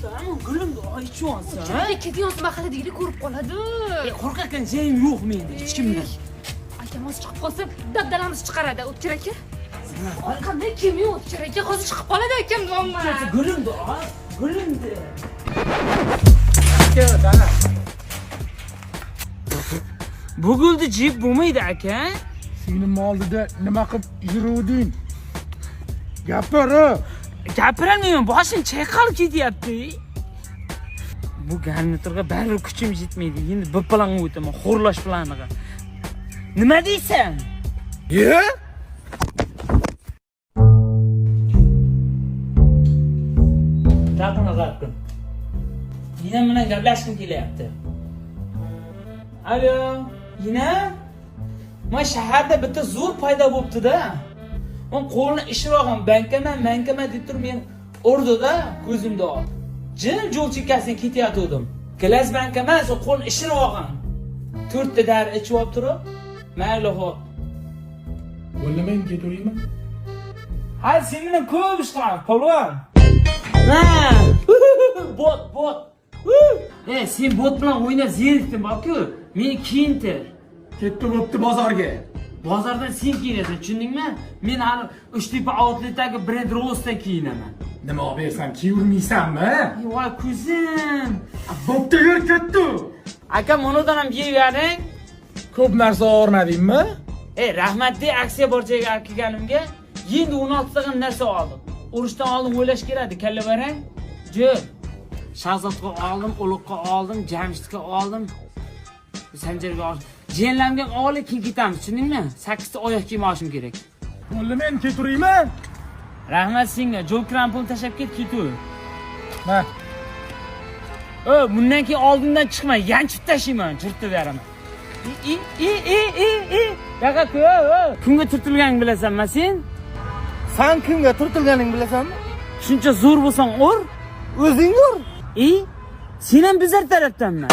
Tamam, gülüm aytıyorsan. Joyga ketyapsiz, mahalladagini ko'rib qoladi. Qo'rqakan joyim yo'q menda, hech kimdan. Akamiz chiqib qolsa, dabdalamiz chiqaradi, O'tkir aka. Qanday kim yo'q, O'tkir aka? Hozir chiqib qoladi akam domla. Gülümdü, gülümdü. Bu gulni jiyib bo'lmaydi aka. Seni oldida nima qilib yuruvding? Gapir. Gapirolmayman, boshim chayqalib ketyapti. Bu garniturga baribir kuchim yetmaydi. Endi bir planga o'taman, xo'rlash planiga. Nima deysan? Ye? Taqin. Yine bilan gaplashgim kelyapti. Alo, yine? Men shaharda bitta zo'r paydo bo'libdi-da. Men qo'lni ishroqim, bankama deb turib men urdi-da, ko'zimda olib. Jim yo'l chekkasidan ketayotgandim. Glas bankama, so qo'lni ishroqim. 4 ta dar ichib olib turib, mayli xo'p. Bo'ldi, men ketaveraymi? Ha, sen bilan ko'p ish qilaman, polvon. Ha! Bot. Sen bot bilan o'ynab zerikding, bak-ku. Meni kiyintir. Ketdi bo'pti bozorga. Bozordan sen kiyinasan, tushundingmi? Men hali Uchtepa outletdagi brend Rose'dan kiyinaman. Nima olib bersam kiyurmaysanmi? Voy ko'zim. Bo'pti, yur ketdi. Aka, monodan ham yeyavering. Ko'p narsa o'rnadingmi? Rahmat de aksiya bor joyga kelganimga endi 16 ta narsa oldim. Urushdan oldin o'ylash kerak, kalla berang. Jo'r. Shahzodga oldim, Ulug'ga oldim, Jamshidga oldim. Sanjarga oldim. Jiyanlarimga ham olib keyin ketamiz, tushundingmi? 8 ta oyoq kiyim olishim kerak. Bo'ldi, men ketaveraymi? Rahmat senga. Jo'l krampon tashab ketaver. Ha. Bundan keyin oldindan chiqma, yanchib tashlayman, turtib beraman. Yaqa ku. Kimga turtilganingni bilasanmi sen? Sen kimga turtilganingni bilasanmi? Shuncha zo'r bo'lsang ur, O'zing ur. sen ham bizlar tarafdanmi?